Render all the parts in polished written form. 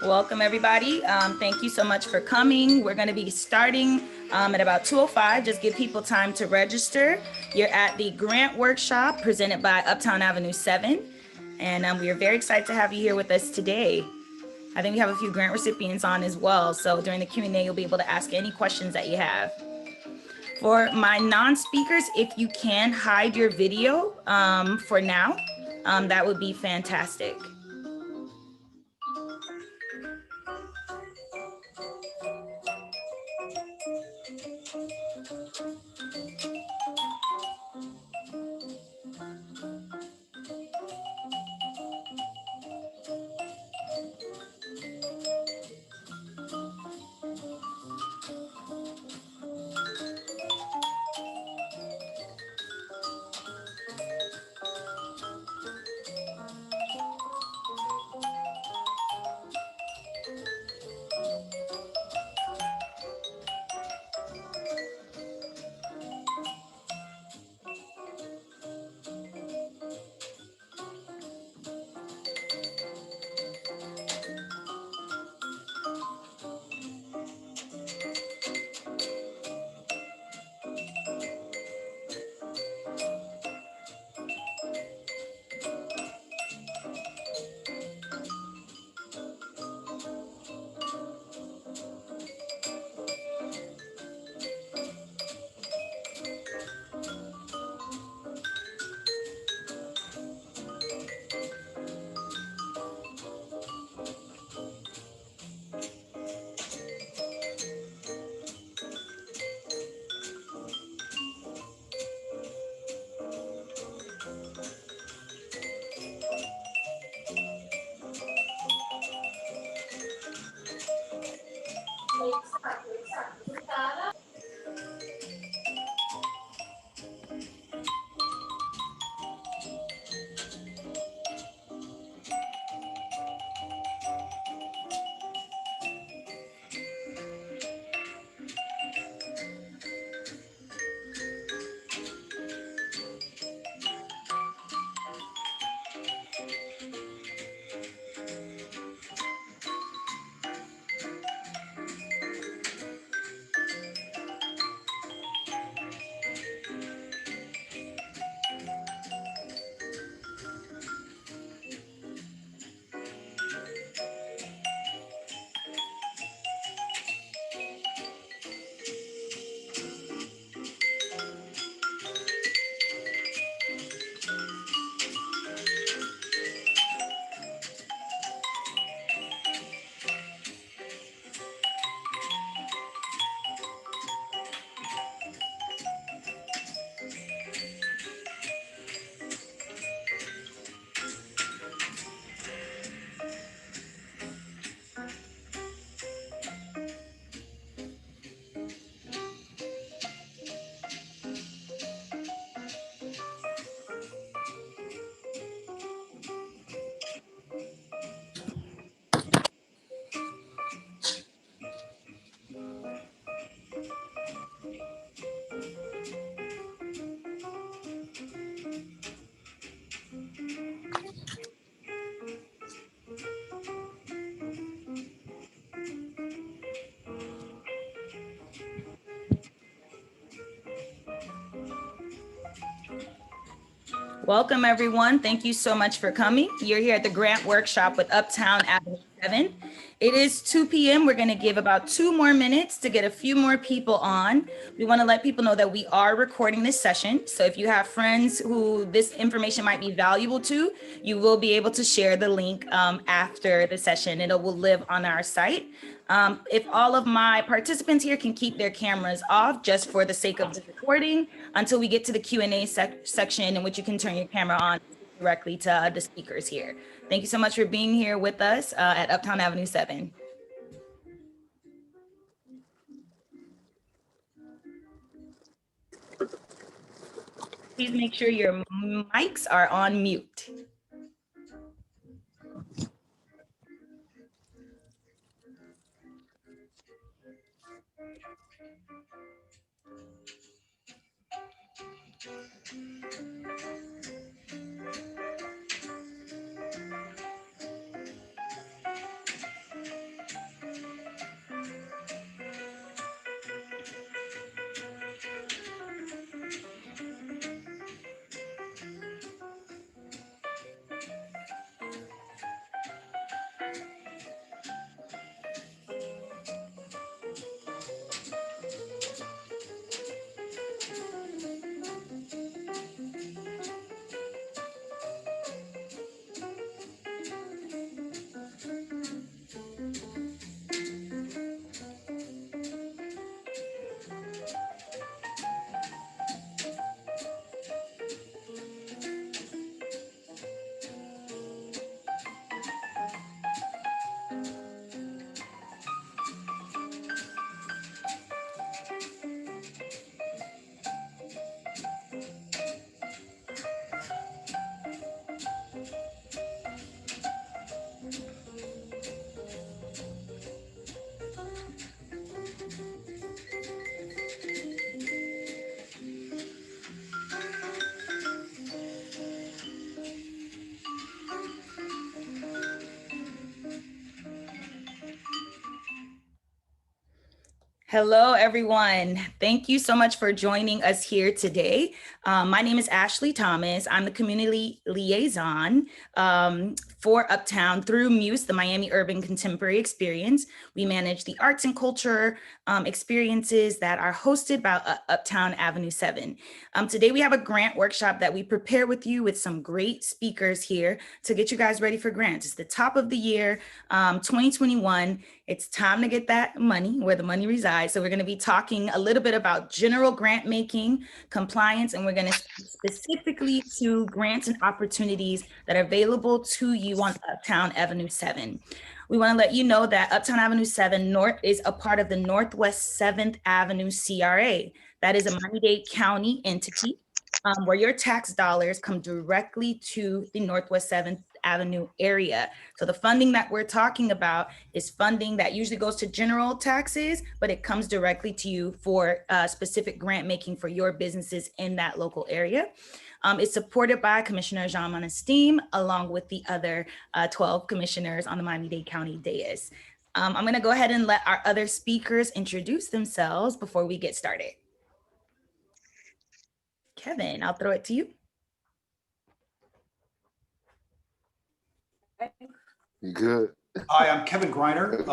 Welcome, everybody. Thank you so much for coming. We're going to be starting at about 2:05. Just give people time to register. You're at the grant workshop presented by Uptown Avenue 7. And we are very excited to have you here with us today. I think we have a few grant recipients on as well. So during the Q&A, you'll be able to ask any questions that you have. For my non-speakers, if you can hide your video for now, that would be fantastic. Welcome, everyone. Thank you so much for coming. You're here at the grant workshop with Uptown Avenue 7. It is 2 p.m. We're going to give about 2 more minutes to get a few more people on. We want to let people know that we are recording this session. So if you have friends who this information might be valuable to, you will be able to share the link after the session. It will live on our site. If all of my participants here can keep their cameras off just for the sake of the recording until we get to the Q&A section in which you can turn your camera on directly to the speakers here. Thank you so much for being here with us at Uptown Avenue 7. Please make sure your mics are on mute. Hello, everyone. Thank you so much for joining us here today. My name is Ashlee Thomas. I'm the community liaison for Uptown through Muse, the Miami Urban Contemporary Experience. We manage the arts and culture experiences that are hosted by Uptown Avenue 7. Today, we have a grant workshop that we prepare with you with some great speakers here to get you guys ready for grants. It's the top of the year, 2021. It's time to get that money where the money resides. So we're going to be talking a little bit about general grant making, compliance, and we're going to speak specifically to grants and opportunities that are available to you on Uptown Avenue 7. We want to let you know that Uptown Avenue 7 North is a part of the Northwest 7th Avenue CRA. That is a Miami-Dade County entity where your tax dollars come directly to the Northwest 7th Avenue area. So the funding that we're talking about is funding that usually goes to general taxes, but it comes directly to you for specific grant making for your businesses in that local area. It's supported by Commissioner Jean Monesteem, along with the other 12 commissioners on the Miami-Dade County dais. I'm going to go ahead and let our other speakers introduce themselves before we get started. Kevin, I'll throw it to you. Good. Hi, I'm Kevin Greiner.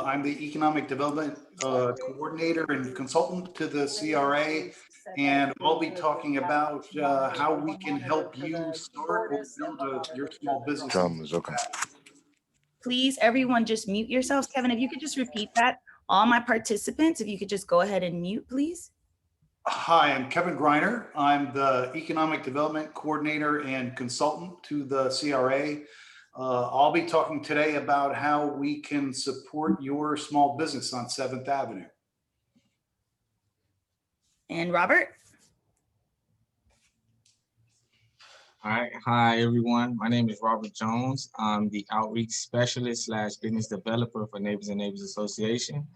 I'm the Economic Development Coordinator and Consultant to the CRA, and I'll be talking about how we can help you start or build your small business. Drummers, okay. Please, everyone, just mute yourselves. Kevin, if you could just repeat that. All my participants, if you could just go ahead and mute, please. Hi, I'm Kevin Greiner. I'm the Economic Development Coordinator and Consultant to the CRA. I'll be talking today about how we can support your small business on 7th Avenue. And Robert? All right. Hi, everyone. My name is Robert Jones. I'm the outreach specialist / business developer for Neighbors and Neighbors Association.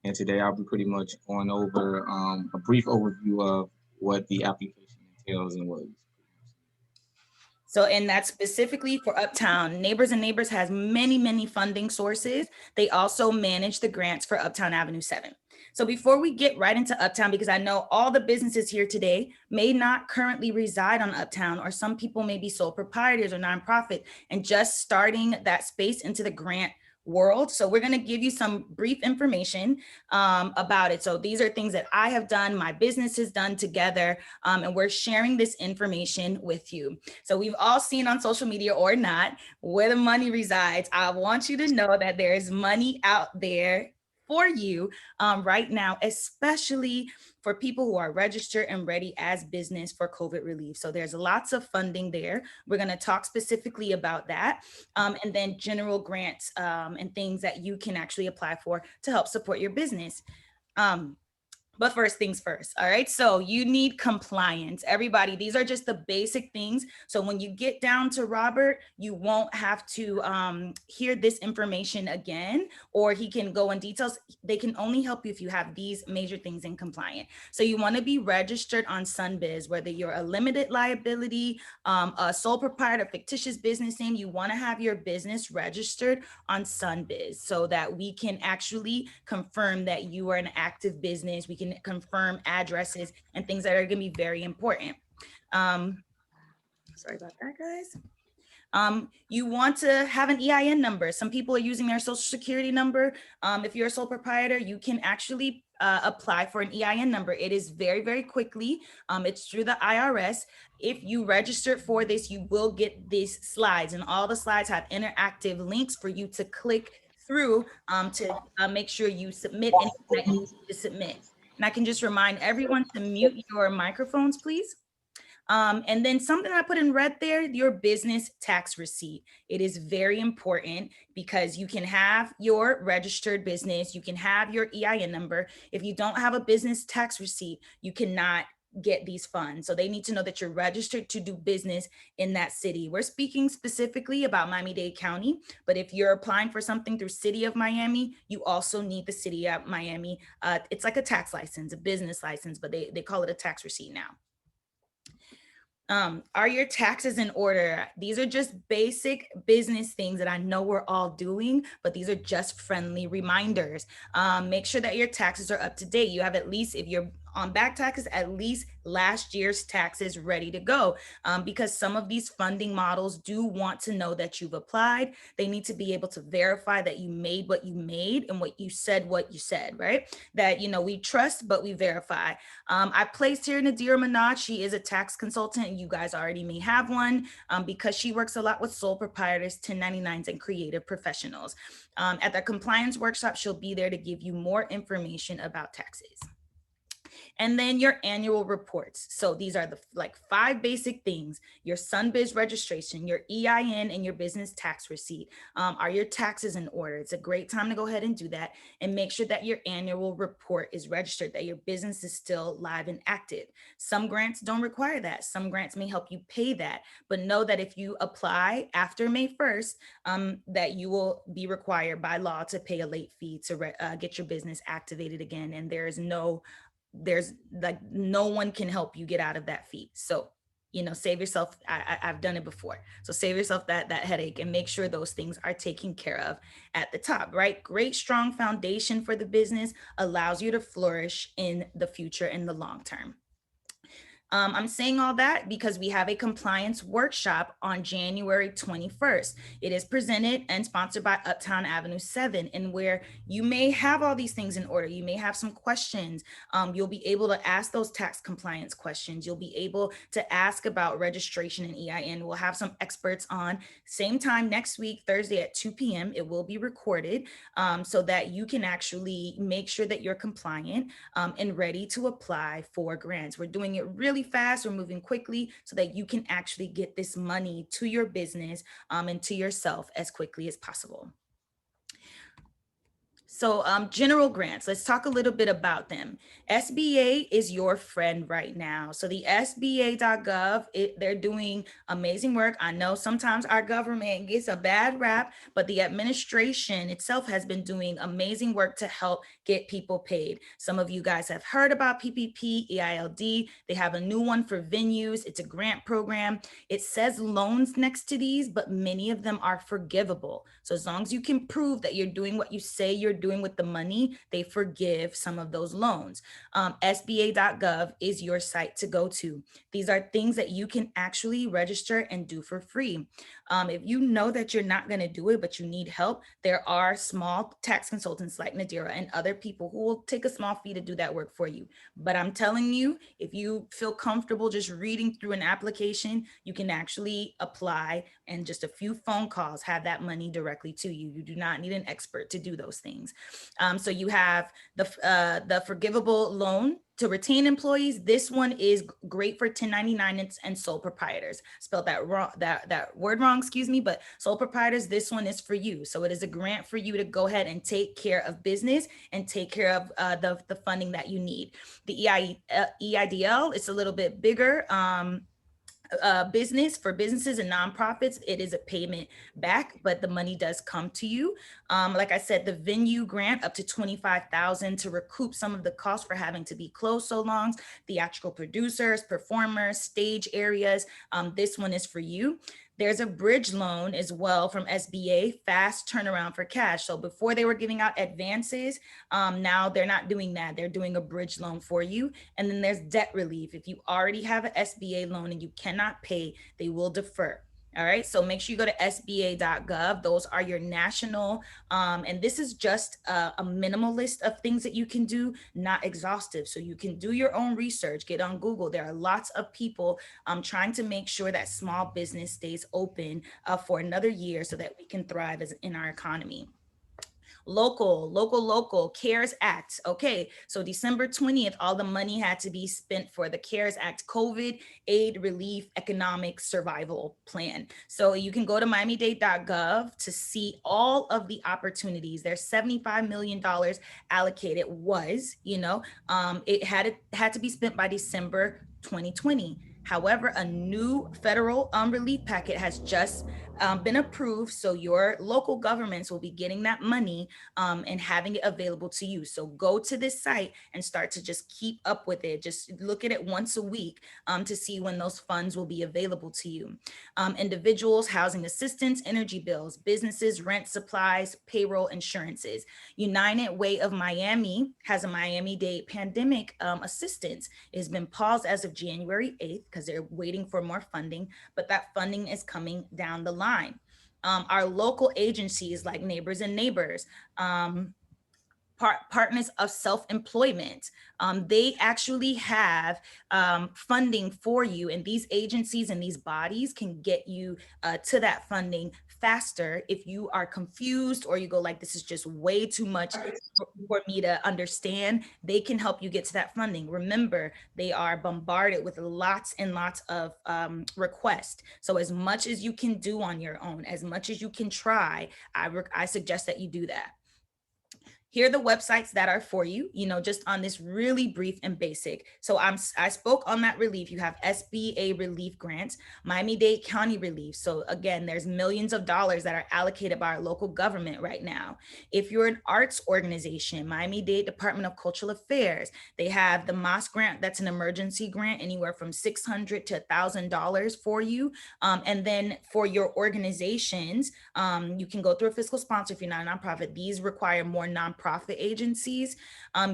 And today I'll be pretty much going over a brief overview of what the application entails and what. So, and that's specifically for Uptown. Neighbors and Neighbors has many, many funding sources. They also manage the grants for Uptown Avenue 7. So before we get right into Uptown, because I know all the businesses here today may not currently reside on Uptown, or some people may be sole proprietors or nonprofit and just starting that space into the grant world. So we're going to give you some brief information about it. So these are things that I have done, my business has done together, and we're sharing this information with you. So we've all seen on social media or not where the money resides. I want you to know that there is money out there for you right now, especially for people who are registered and ready as business for COVID relief. So there's lots of funding there. We're going to talk specifically about that, and then general grants and things that you can actually apply for to help support your business. But first things first, all right? So you need compliance. Everybody, these are just the basic things. So when you get down to Robert, you won't have to hear this information again, or he can go in details. They can only help you if you have these major things in compliant. So you wanna be registered on SunBiz, whether you're a limited liability, a sole proprietor, fictitious business name, you wanna have your business registered on SunBiz so that we can actually confirm that you are an active business. We can confirm addresses and things that are going to be very important. Sorry about that, guys. You want to have an EIN number. Some people are using their social security number. If you're a sole proprietor, you can actually apply for an EIN number. It is very, very quickly. It's through the IRS. If you register for this, you will get these slides, and all the slides have interactive links for you to click through to make sure you submit anything that you need to submit. And I can just remind everyone to mute your microphones, please. And then something I put in red there, your business tax receipt. It is very important because you can have your registered business, you can have your EIN number. If you don't have a business tax receipt, you cannot get these funds. So they need to know that you're registered to do business in that city. We're speaking specifically about Miami-Dade County, but if you're applying for something through City of Miami, you also need the City of Miami. It's like a tax license, a business license, but they call it a tax receipt now. Are your taxes in order? These are just basic business things that I know we're all doing, but these are just friendly reminders. Make sure that your taxes are up to date. You have at least, if you're on back taxes, at least last year's taxes ready to go, because some of these funding models do want to know that you've applied. They need to be able to verify that you made what you made and what you said, right? That, you know, we trust, but we verify. I placed here Nadira Minaj. She is a tax consultant, and you guys already may have one because she works a lot with sole proprietors, 1099s, and creative professionals. At the compliance workshop, she'll be there to give you more information about taxes. And then your annual reports. So these are the 5 basic things: your SunBiz registration, your EIN, and your business tax receipt. Are your taxes in order? It's a great time to go ahead and do that, and make sure that your annual report is registered, that your business is still live and active. Some grants don't require that. Some grants may help you pay that, but know that if you apply after May 1st, that you will be required by law to pay a late fee to get your business activated again. And there's no one can help you get out of that fee. So, you know, save yourself. I've done it before. So save yourself that headache and make sure those things are taken care of at the top, right? Great, strong foundation for the business allows you to flourish in the future in the long term. I'm saying all that because we have a compliance workshop on January 21st. It is presented and sponsored by Uptown Avenue 7, and where you may have all these things in order. You may have some questions. You'll be able to ask those tax compliance questions. You'll be able to ask about registration and EIN. We'll have some experts on same time next week, Thursday at 2 p.m. It will be recorded so that you can actually make sure that you're compliant and ready to apply for grants. We're doing it really fast. We're moving quickly so that you can actually get this money to your business and to yourself as quickly as possible. So general grants, let's talk a little bit about them. SBA is your friend right now. So the SBA.gov, they're doing amazing work. I know sometimes our government gets a bad rap, but the administration itself has been doing amazing work to help get people paid. Some of you guys have heard about PPP, EILD. They have a new one for venues. It's a grant program. It says loans next to these, but many of them are forgivable. So as long as you can prove that you're doing what you say you're doing with the money, they forgive some of those loans. SBA.gov is your site to go to. These are things that you can actually register and do for free. If you know that you're not going to do it, but you need help, there are small tax consultants like Nadira and other people who will take a small fee to do that work for you. But I'm telling you, if you feel comfortable just reading through an application, you can actually apply and just a few phone calls have that money directly to you. You do not need an expert to do those things. So you have the forgivable loan to retain employees, this one is great for 1099 and sole proprietors. Spelled that wrong, that word wrong, excuse me, but sole proprietors, this one is for you. So it is a grant for you to go ahead and take care of business and take care of the funding that you need. The EIDL, it's a little bit bigger. Business for businesses and nonprofits, it is a payment back, but the money does come to you. Like I said, the venue grant up to $25,000 to recoup some of the costs for having to be closed so long. Theatrical producers, performers, stage areas. This one is for you. There's a bridge loan as well from SBA, fast turnaround for cash. So before they were giving out advances, now they're not doing that. They're doing a bridge loan for you. And then there's debt relief. If you already have an SBA loan and you cannot pay, they will defer. All right, so make sure you go to sba.gov. Those are your national, and this is just a minimal list of things that you can do, not exhaustive. So you can do your own research, get on Google. There are lots of people trying to make sure that small business stays open for another year so that we can thrive in our economy. Local CARES Act. Okay, so December 20th, all the money had to be spent for the CARES Act COVID Aid Relief Economic Survival Plan. So you can go to miami-dade.gov to see all of the opportunities. There's $75 million allocated it had to be spent by December 2020. However, a new federal relief packet has just been approved. So your local governments will be getting that money and having it available to you. So go to this site and start to just keep up with it. Just look at it once a week to see when those funds will be available to you. Individuals, housing assistance, energy bills, businesses, rent, supplies, payroll, insurances. United Way of Miami has a Miami-Dade pandemic assistance. It has been paused as of January 8th because they're waiting for more funding, but that funding is coming down the line. Our local agencies like Neighbors and Neighbors, Partners of Self-Employment, they actually have funding for you, and these agencies and these bodies can get you to that funding faster if you are confused or you go like, this is just way too much for me to understand. They can help you get to that funding. Remember, they are bombarded with lots and lots of requests. So as much as you can do on your own, as much as you can try, I suggest that you do that. Here are the websites that are for you, just on this really brief and basic. So I spoke on that relief. You have SBA relief grants, Miami-Dade County relief. So again, there's millions of dollars that are allocated by our local government right now. If you're an arts organization, Miami-Dade Department of Cultural Affairs, they have the MOS grant. That's an emergency grant, anywhere from $600 to $1,000 for you. And then for your organizations, you can go through a fiscal sponsor if you're not a nonprofit. These require more nonprofit agencies.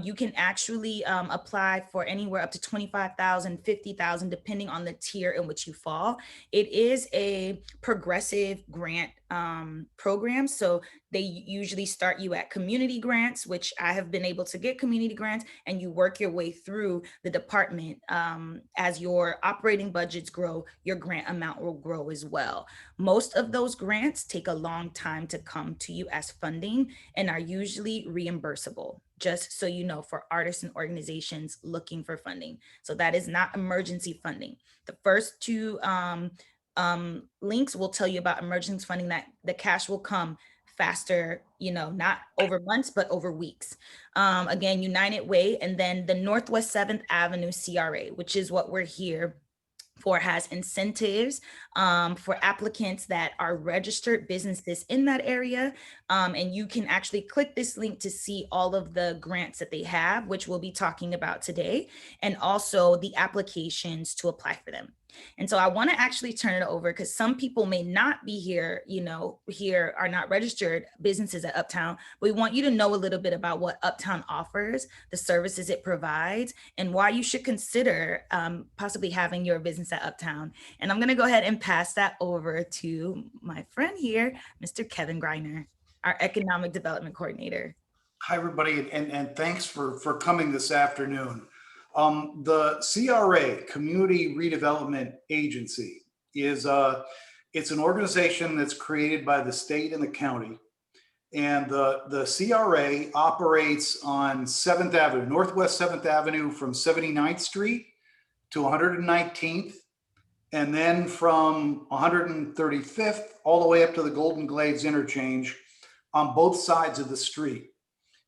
You can actually apply for anywhere up to $25,000, $50,000, depending on the tier in which you fall. It is a progressive grant program. So they usually start you at community grants, which I have been able to get community grants, and you work your way through the department. As your operating budgets grow, your grant amount will grow as well. Most of those grants take a long time to come to you as funding and are usually reimbursable, just so you know, for artists and organizations looking for funding. So that is not emergency funding. The first two links will tell you about emergency funding, that the cash will come faster, not over months, but over weeks. Again, United Way, and then the Northwest 7th Avenue CRA, which is what we're here for, has incentives for applicants that are registered businesses in that area. And you can actually click this link to see all of the grants that they have, which we'll be talking about today, and also the applications to apply for them. And so I want to actually turn it over because some people may not be here, here are not registered businesses at Uptown. We want you to know a little bit about what Uptown offers, the services it provides, and why you should consider possibly having your business at Uptown. And I'm going to go ahead and pass that over to my friend here, Mr. Kevin Greiner, our Economic Development Coordinator. Hi, everybody, and thanks for coming this afternoon. The CRA, Community Redevelopment Agency, is it's an organization that's created by the state and the county And the CRA operates on 7th Avenue, Northwest 7th Avenue from 79th Street to 119th, and then from 135th all the way up to the Golden Glades interchange on both sides of the street.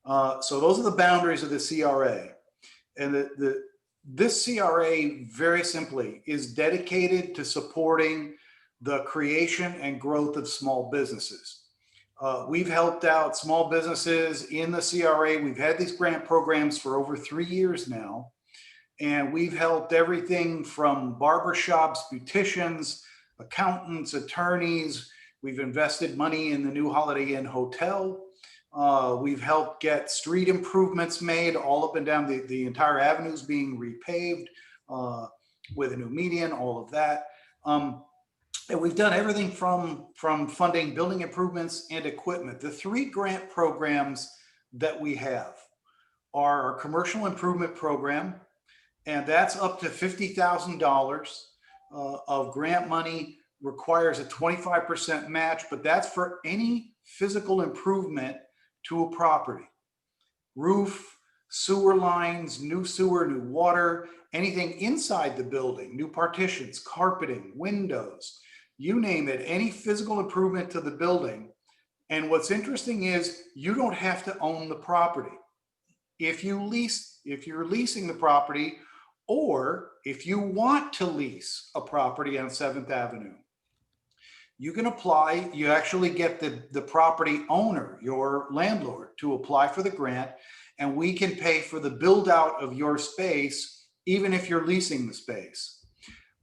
So those are the boundaries of the CRA. And this CRA, very simply, is dedicated to supporting the creation and growth of small businesses. We've helped out small businesses in the CRA. We've had these grant programs for over 3 years now. And we've helped everything from barbershops, beauticians, accountants, attorneys. We've invested money in the new Holiday Inn Hotel. We've helped get street improvements made all up and down the entire avenues being repaved with a new median, all of that. And we've done everything from funding building improvements and equipment. The 3 grant programs that we have are our commercial improvement program, and that's up to $50,000 of grant money, requires a 25% match, but that's for any physical improvement to a property. Roof, sewer lines, new sewer, new water, anything inside the building, new partitions, carpeting, windows, you name it, any physical improvement to the building. And what's interesting is you don't have to own the property. If you're leasing the property, or if you want to lease a property on 7th Avenue, you can apply. You actually get the property owner, your landlord, to apply for the grant, and we can pay for the build out of your space, even if you're leasing the space.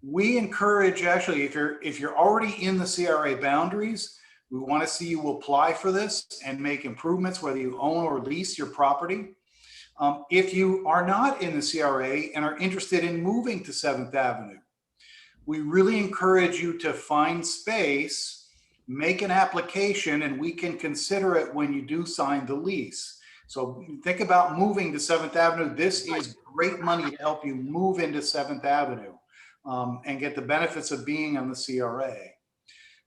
We encourage, actually, if you're already in the CRA boundaries, we want to see you apply for this and make improvements, whether you own or lease your property. If you are not in the CRA and are interested in moving to 7th Avenue, we really encourage you to find space, make an application, and we can consider it when you do sign the lease. So think about moving to 7th Avenue. This is great money to help you move into 7th Avenue and get the benefits of being on the CRA.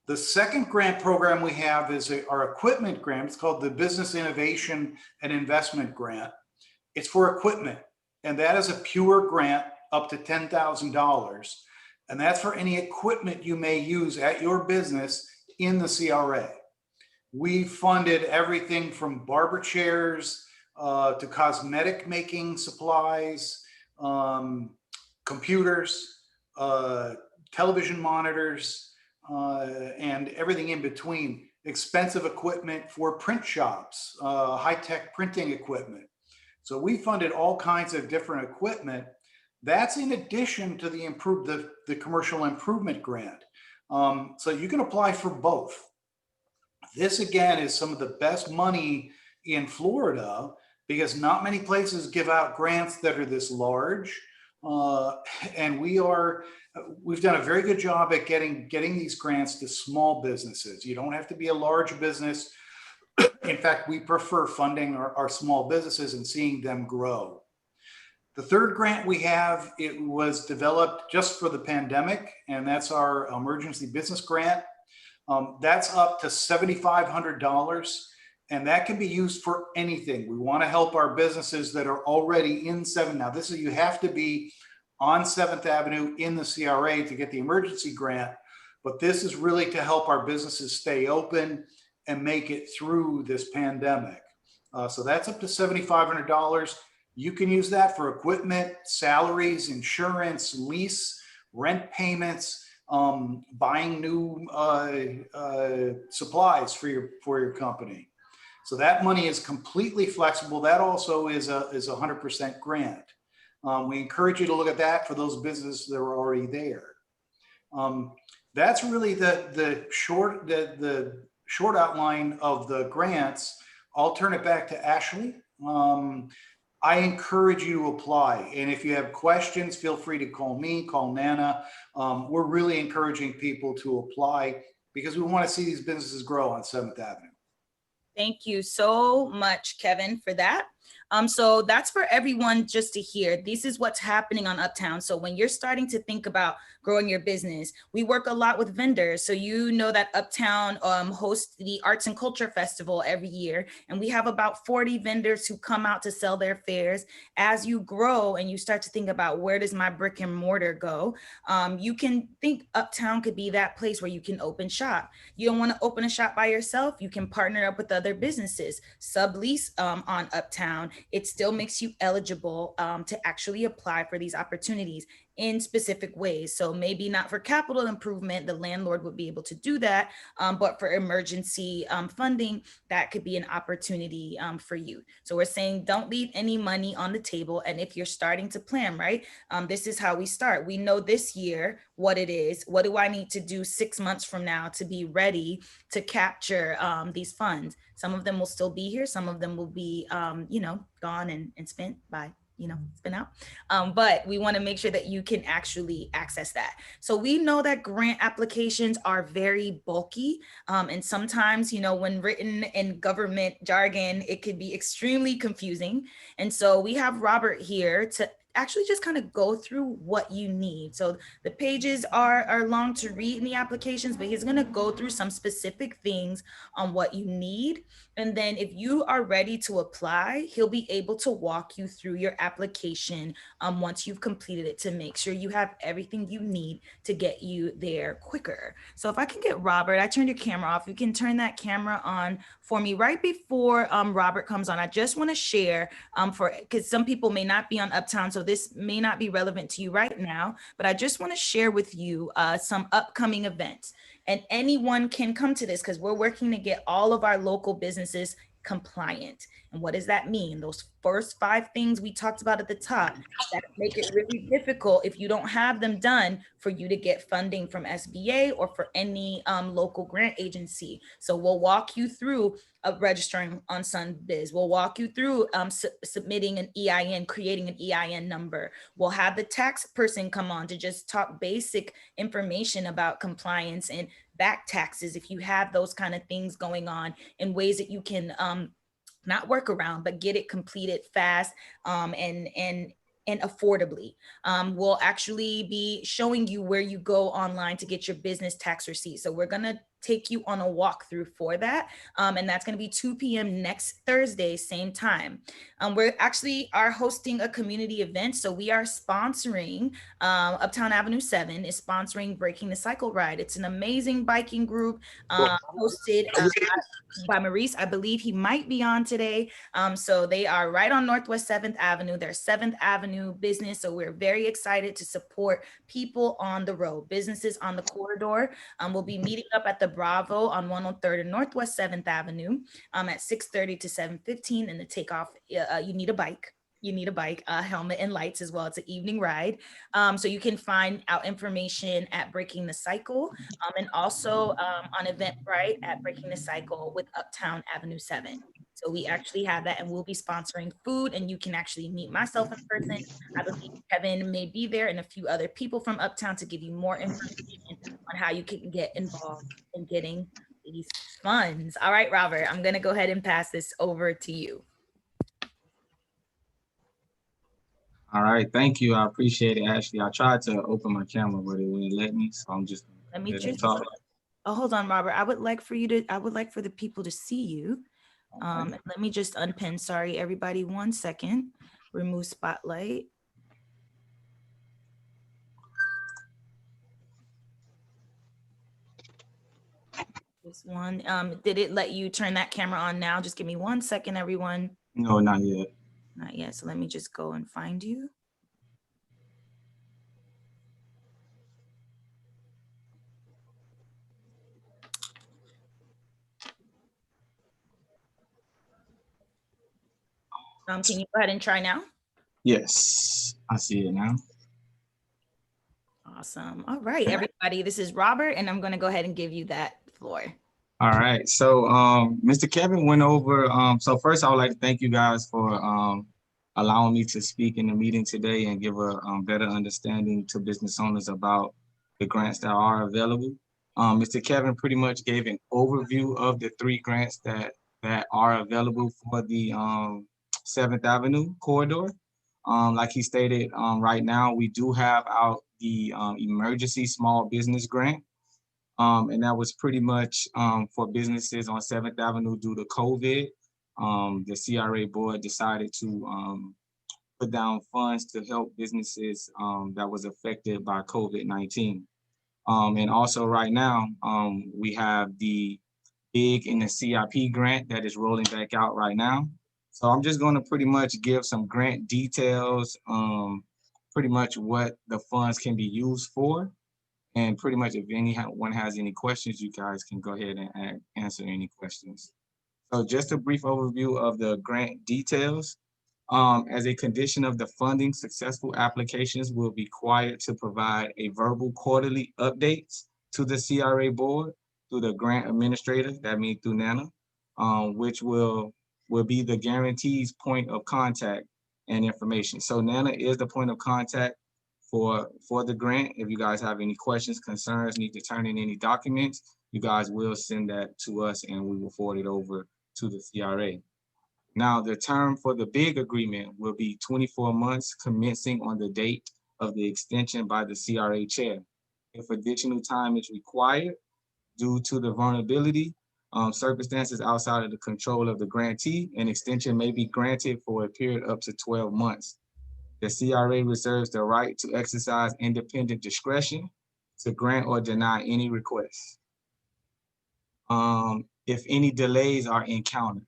The second grant program we have is our equipment grant. It's called the Business Innovation and Investment Grant. It's for equipment, and that is a pure grant up to $10,000. And that's for any equipment you may use at your business in the CRA. We funded everything from barber chairs to cosmetic making supplies, computers, television monitors, and everything in between. Expensive equipment for print shops, high-tech printing equipment. So we funded all kinds of different equipment. That's in addition to the commercial improvement grant. So you can apply for both. This again is some of the best money in Florida because not many places give out grants that are this large. And we've done a very good job at getting these grants to small businesses. You don't have to be a large business. In fact, we prefer funding our small businesses and seeing them grow. The third grant we have, it was developed just for the pandemic, and that's our emergency business grant. That's up to $7,500, and that can be used for anything. We want to help our businesses that are already in 7th. Now, you have to be on 7th Avenue in the CRA to get the emergency grant, but this is really to help our businesses stay open and make it through this pandemic. So that's up to $7,500. You can use that for equipment, salaries, insurance, lease, rent payments, buying new supplies for your company. So that money is completely flexible. That also is a 100% grant. We encourage you to look at that for those businesses that are already there. That's really the short outline of the grants. I'll turn it back to Ashlee. I encourage you to apply. And if you have questions, feel free to call me, call Nana. We're really encouraging people to apply because we want to see these businesses grow on 7th Avenue. Thank you so much, Kevin, for that. So that's for everyone just to hear. This is what's happening on Uptown. So when you're starting to think about growing your business, we work a lot with vendors. So you know that Uptown hosts the Arts and Culture Festival every year, and we have about 40 vendors who come out to sell their fairs. As you grow and you start to think about where does my brick and mortar go, you can think Uptown could be that place where you can open shop. You don't want to open a shop by yourself. You can partner up with other businesses, sublease on Uptown. It still makes you eligible to actually apply for these opportunities in specific ways. So maybe not for capital improvement, the landlord would be able to do that, but for emergency funding, that could be an opportunity for you. So we're saying don't leave any money on the table. And if you're starting to plan, right, this is how we start. We know this year what it is. What do I need to do 6 months from now to be ready to capture these funds? Some of them will still be here. Some of them will be, gone and spent by, spin out. But we want to make sure that you can actually access that. So we know that grant applications are very bulky. And sometimes, when written in government jargon, it could be extremely confusing. And so we have Robert here to actually just kind of go through what you need. So the pages are long to read in the applications, but he's going to go through some specific things on what you need. And then if you are ready to apply, he'll be able to walk you through your application once you've completed it to make sure you have everything you need to get you there quicker. So if I can get Robert, I turned your camera off. You can turn that camera on for me right before Robert comes on. I just want to share because some people may not be on Uptown, so this may not be relevant to you right now, but I just want to share with you some upcoming events. And anyone can come to this because we're working to get all of our local businesses compliant. And what does that mean? Those first 5 things we talked about at the top that make it really difficult if you don't have them done for you to get funding from SBA or for any local grant agency. So we'll walk you through registering on SunBiz. We'll walk you through submitting an EIN, creating an EIN number. We'll have the tax person come on to just talk basic information about compliance and back taxes if you have those kind of things going on in ways that you can not work around, but get it completed fast and affordably. We'll actually be showing you where you go online to get your business tax receipt. So we're gonna take you on a walkthrough for that. And that's gonna be 2 p.m. next Thursday, same time. We're actually are hosting a community event. So we are sponsoring, Uptown Avenue 7 is sponsoring Breaking the Cycle Ride. It's an amazing biking group hosted by Maurice. I believe he might be on today. So they are right on Northwest 7th Avenue. They're 7th Avenue business. So we're very excited to support people on the road, businesses on the corridor. We'll be meeting up at the Bravo on 103rd and Northwest 7th Avenue at 6:30 to 7:15. And the takeoff, you need a bike. You need a bike, helmet and lights as well. It's an evening ride. So you can find out information at Breaking the Cycle and also on Eventbrite at Breaking the Cycle with Uptown Avenue 7. So we actually have that and we'll be sponsoring food and you can actually meet myself in person. I believe Kevin may be there and a few other people from Uptown to give you more information on how you can get involved in getting these funds. All right, Robert, I'm gonna go ahead and pass this over to you. All right, thank you. I appreciate it, Ashley. I tried to open my camera, but it wouldn't let me, so I'm just Let me just talk. Oh, hold on, Robert. I would like for the people to see you. Let me just unpin. Sorry, everybody. 1 second. Remove spotlight. This one. Did it let you turn that camera on now? Just give me 1 second, everyone. No, not yet. Not yet. So let me just go and find you. Can you go ahead and try now? Yes, I see it now. Awesome. All right, everybody. This is Robert, and I'm going to go ahead and give you that floor. All right. So Mr. Kevin went over. So first, I would like to thank you guys for allowing me to speak in the meeting today and give a better understanding to business owners about the grants that are available. Mr. Kevin pretty much gave an overview of the 3 grants that are available for the 7th Avenue corridor. Like he stated, right now we do have out the emergency small business grant. And that was pretty much for businesses on 7th Avenue due to COVID. The CRA board decided to put down funds to help businesses that was affected by COVID-19. And also right now, we have the BIG in the CIP grant that is rolling back out right now. So I'm just going to pretty much give some grant details, pretty much what the funds can be used for. And pretty much if anyone has any questions, you guys can go ahead and answer any questions. So just a brief overview of the grant details. As a condition of the funding, successful applications will be required to provide a verbal quarterly updates to the CRA board through the grant administrator, that means through NANA, which will be the guarantee's point of contact and information. So NANA is the point of contact for the grant. If you guys have any questions, concerns, need to turn in any documents, you guys will send that to us and we will forward it over to the CRA. Now, the term for the BIG agreement will be 24 months commencing on the date of the extension by the CRA chair. If additional time is required due to the vulnerability, circumstances outside of the control of the grantee, an extension may be granted for a period up to 12 months. The CRA reserves the right to exercise independent discretion to grant or deny any requests. If any delays are encountered,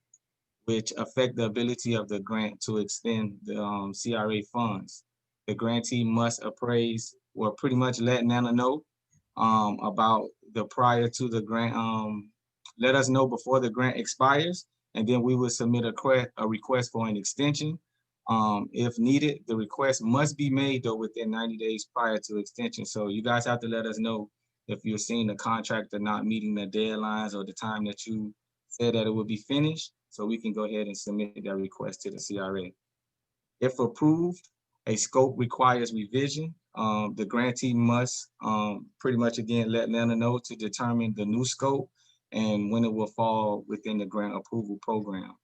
which affect the ability of the grant to extend the CRA funds, the grantee must appraise or pretty much let NANA know about the prior to the grant, let us know before the grant expires, and then we will submit a request for an extension. If needed, the request must be made though within 90 days prior to extension. So you guys have to let us know if you're seeing the contractor not meeting the deadlines or the time that you said that it would be finished, so we can go ahead and submit that request to the CRA. If approved, a scope requires revision. The grantee must pretty much again let NANA know to determine the new scope and when it will fall within the grant approval program.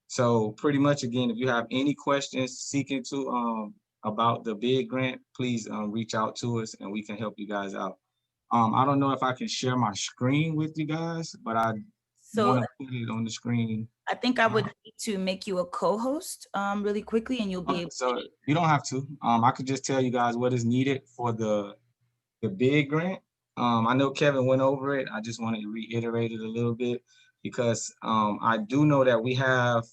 So pretty much again, if you have any questions seeking to about the BIG grant, please reach out to us and we can help you guys out. I don't know if I can share my screen with you guys, but I want to put it on the screen. I think I would need to make you a co-host really quickly and you'll be able so you don't have to. I could just tell you guys what is needed for the BIG grant. I know Kevin went over it. I just want to reiterate it a little bit because I do know that we have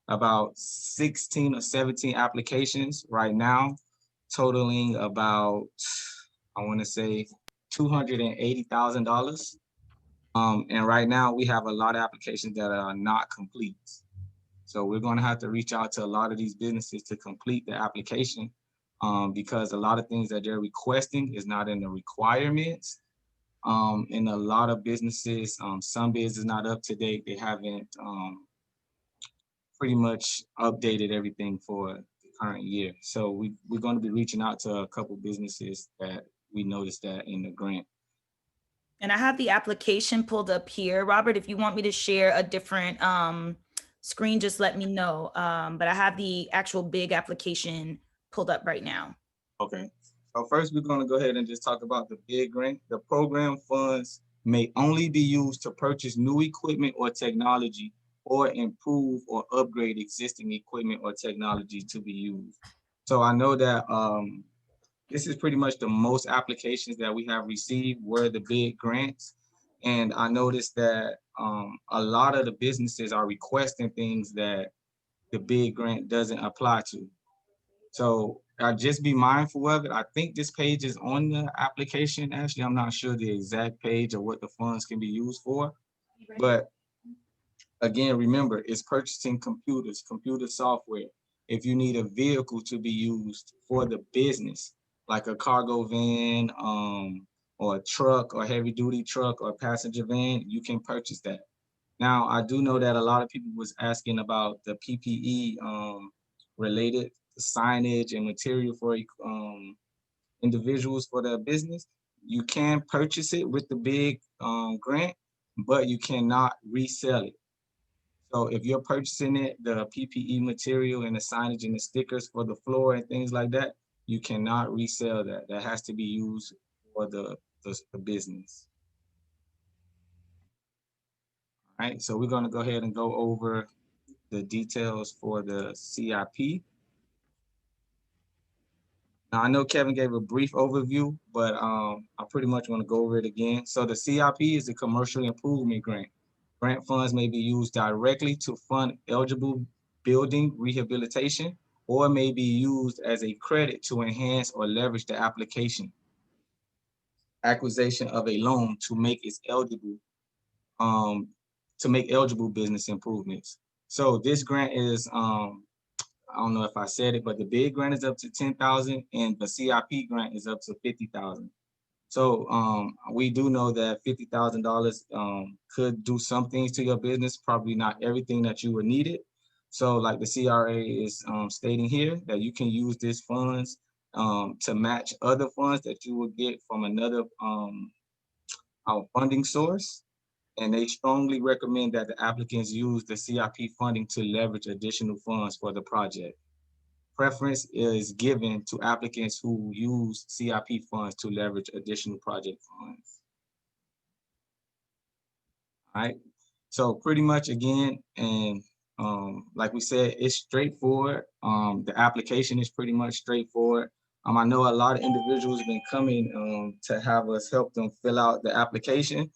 about 16 or 17 applications right now, totaling about, I want to say, $280,000. And right now we have a lot of applications that are not complete. So we're going to have to reach out to a lot of these businesses to complete the application because a lot of things that they're requesting is not in the requirements. And a lot of businesses, some bids is not up to date. They haven't pretty much updated everything for the current year. So we're going to be reaching out to a couple businesses that we noticed that in the grant. And I have the application pulled up here. Robert, if you want me to share a different screen, just let me know. But I have the actual BIG application pulled up right now. Okay. So first, we're going to go ahead and just talk about the BIG grant. The program funds may only be used to purchase new equipment or technology or improve or upgrade existing equipment or technology to be used. So I know that this is pretty much the most applications that we have received were the BIG grants. And I noticed that a lot of the businesses are requesting things that the BIG grant doesn't apply to. So just be mindful of it. I think this page is on the application. Actually, I'm not sure the exact page of what the funds can be used for. But again, remember, it's purchasing computers, computer software. If you need a vehicle to be used for the business, like a cargo van or a truck or heavy duty truck or passenger van, you can purchase that. Now, I do know that a lot of people was asking about the PPE related signage and material for individuals for their business. You can purchase it with the BIG grant, but you cannot resell it. So if you're purchasing it, the PPE material and the signage and the stickers for the floor and things like that, you cannot resell that. That has to be used for the business. All right, so we're gonna go ahead and go over the details for the CIP. Now, I know Kevin gave a brief overview, but I pretty much want to go over it again. So the CIP is a commercial improvement grant. Grant funds may be used directly to fund eligible building rehabilitation, or may be used as a credit to enhance or leverage the acquisition of a loan to make it eligible, business improvements. So this grant is I don't know if I said it, but the big grant is up to 10,000 and the CIP grant is up to 50,000. So we do know that $50,000 could do some things to your business, probably not everything that you would need it. So like the CRA is stating here, that you can use these funds to match other funds that you would get from another our funding source. And they strongly recommend that the applicants use the CIP funding to leverage additional funds for the project. Preference is given to applicants who use CIP funds to leverage additional project funds. All right, so pretty much again, and like we said, it's straightforward. The application is pretty much straightforward. I know a lot of individuals have been coming to have us help them fill out the application,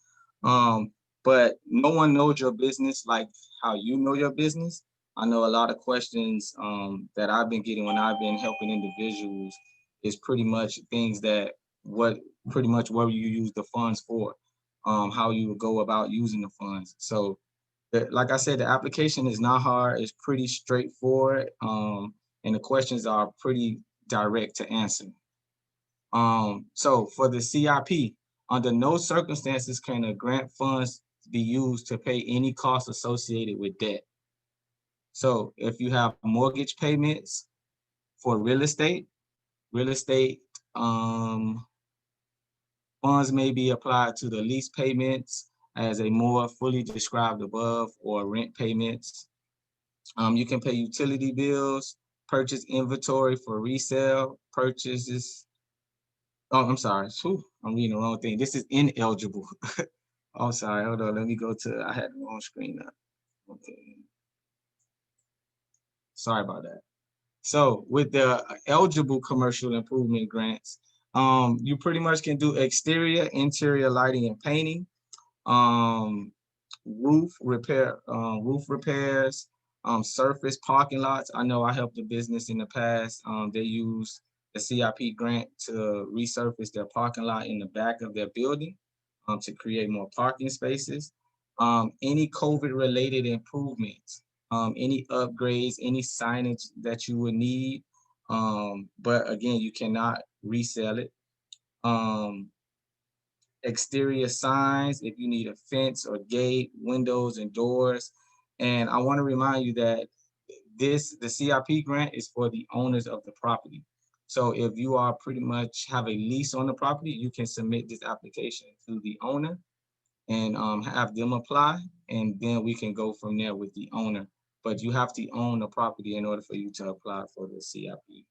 but no one knows your business like how you know your business. I know a lot of questions that I've been getting when I've been helping individuals is pretty much things that what you use the funds for, how you would go about using the funds. So like I said, the application is not hard, it's pretty straightforward, and the questions are pretty direct to answer. So for the CIP, under no circumstances can the grant funds be used to pay any costs associated with debt. So if you have mortgage payments for real estate funds may be applied to the lease payments as a more fully described above, or rent payments. You can pay utility bills, purchase inventory for resale, purchases. Oh, I'm sorry. Whew, I'm reading the wrong thing. This is ineligible. I'm sorry. Hold on. Let me go to, I had the wrong screen up. Okay. Sorry about that. So with the eligible commercial improvement grants, you pretty much can do exterior, interior lighting and painting, roof repairs, surface parking lots. I know I helped a business in the past. They use the CIP grant to resurface their parking lot in the back of their building to create more parking spaces. Any COVID related improvements, any upgrades, any signage that you would need. But again, you cannot resell it. Exterior signs, if you need a fence or gate, windows and doors. And I want to remind you that the CIP grant is for the owners of the property. So if you are pretty much have a lease on the property, you can submit this application to the owner and have them apply, and then we can go from there with the owner. But you have to own the property in order for you to apply for the CIP.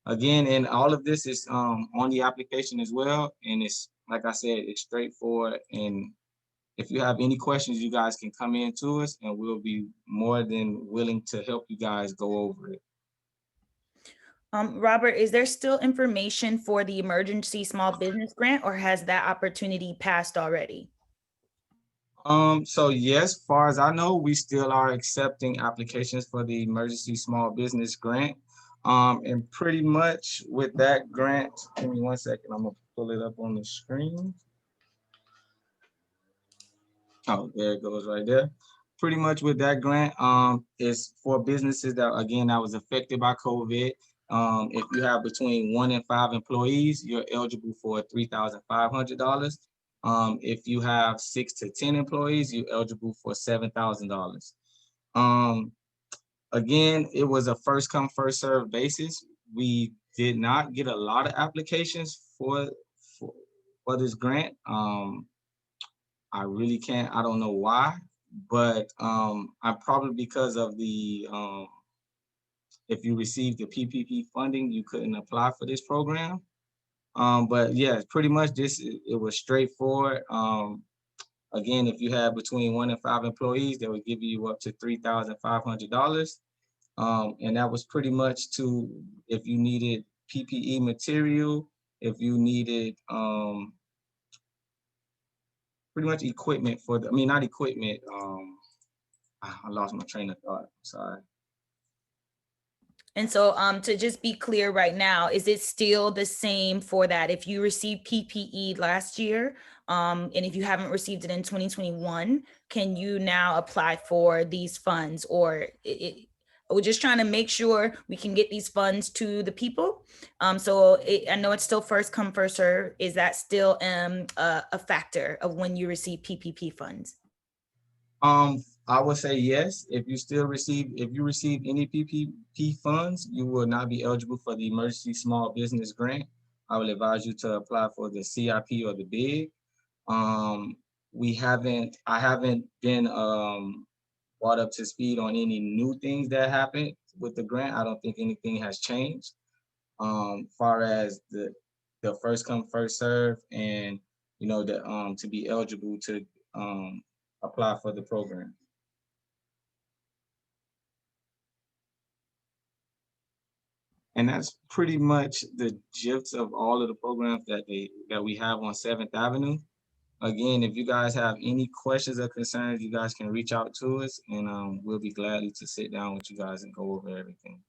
Again, and all of this is on the application as well. And it's, like I said, it's straightforward. And if you have any questions, you guys can come in to us and we'll be more than willing to help you guys go over it. Robert, is there still information for the emergency small business grant, or has that opportunity passed already? So yes, far as I know, we still are accepting applications for the emergency small business grant. And pretty much with that grant, give me 1 second, I'm gonna pull it up on the screen. Oh, there it goes right there. Pretty much with that grant, it's for businesses that, again, that was affected by COVID. If you have between 1 and 5 employees, you're eligible for $3,500. If you have 6 to 10 employees, you're eligible for $7,000. Again, it was a first come, first served basis. We did not get a lot of applications for this grant. I really can't, I don't know why, but I probably, because of the if you received the PPP funding, you couldn't apply for this program. But yeah, pretty much it was straightforward. Again, if you have between 1 and 5 employees, they would give you up to $3,500. And that was pretty much to, if you needed PPE material, if you needed pretty much equipment for the, I mean, not equipment, I lost my train of thought, sorry. And so to just be clear right now, is it still the same for that? If you received PPE last year, and if you haven't received it in 2021, can you now apply for these funds? Or we're just trying to make sure we can get these funds to the people. I know it's still first come, first serve. Is that still a factor of when you receive PPP funds? I would say yes. If you receive any PPP funds, you will not be eligible for the Emergency Small Business Grant. I will advise you to apply for the CIP or the BIG. I haven't been brought up to speed on any new things that happened with the grant. I don't think anything has changed. Far as the first come, first serve, and to be eligible to apply for the program. And that's pretty much the gist of all of the programs that we have on 7th Avenue. Again, if you guys have any questions or concerns, you guys can reach out to us, and we'll be glad to sit down with you guys and go over everything.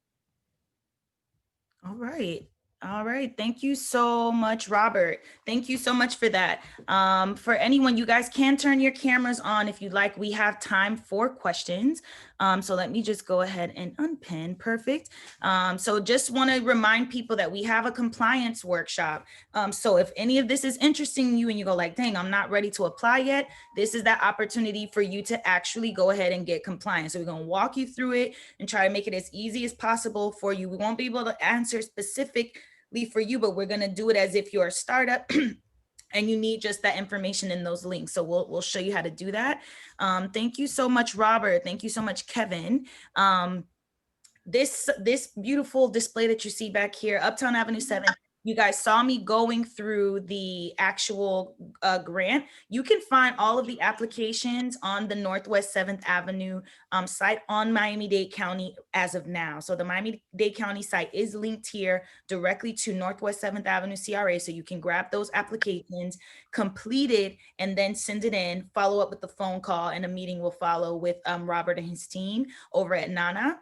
All right. All right. Thank you so much, Robert. Thank you so much for that. For anyone, you guys can turn your cameras on if you'd like. We have time for questions. So let me just go ahead and unpin. Perfect. So just want to remind people that we have a compliance workshop. So if any of this is interesting you and you go like, dang, I'm not ready to apply yet, this is that opportunity for you to actually go ahead and get compliant. So we're going to walk you through it and try to make it as easy as possible for you. We won't be able to answer specifically for you, but we're going to do it as if you're a startup and you need just that information in those links. So we'll show you how to do that. Thank you so much, Robert. Thank you so much, Kevin. This beautiful display that you see back here, Uptown Avenue 7, you guys saw me going through the actual grant. You can find all of the applications on the Northwest 7th Avenue site on Miami-Dade County as of now. So the Miami-Dade County site is linked here directly to Northwest 7th Avenue CRA. So you can grab those applications, complete it, and then send it in, follow up with the phone call, and a meeting will follow with Robert and his team over at NANA.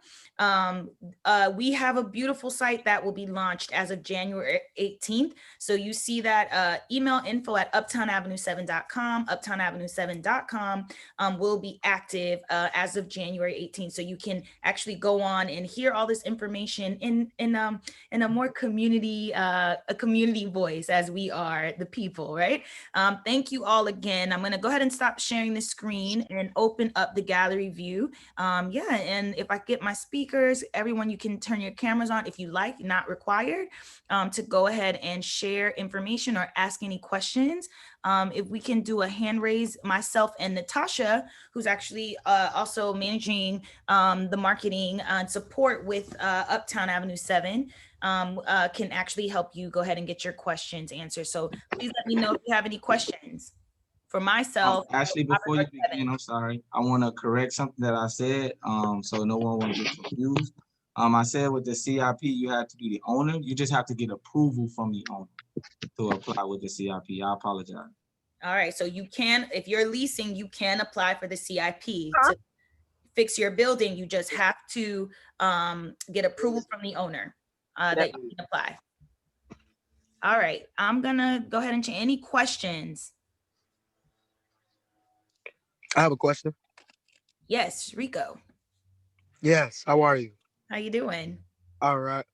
We have a beautiful site that will be launched as of January 18th. So you see that email info at uptownavenue7.com, uptownavenue7.com will be active as of January 18th. So you can actually go on and hear all this information in a more community voice, as we are the people, right? Thank you all again. I'm going to go ahead and stop sharing the screen and open up the gallery view. And if I get my speakers, everyone, you can turn your cameras on if you like, not required, to go ahead and share information or ask any questions. If we can do a hand raise, myself and Natasha, who's actually also managing the marketing and support with Uptown Avenue 7, can actually help you go ahead and get your questions answered. So please let me know if you have any questions. For myself, Ashlee, before you begin, I'm sorry, I want to correct something that I said, so no one will get confused. I said with the CIP, you have to be the owner. You just have to get approval from the owner to apply with the CIP. I apologize. All right, so you can, if you're leasing, you can apply for the CIP. To fix your building, you just have to get approval from the owner that you can apply. All right, I'm gonna go ahead and change. Any questions? I have a question. Yes, Rico. Yes, how are you? How you doing? All right.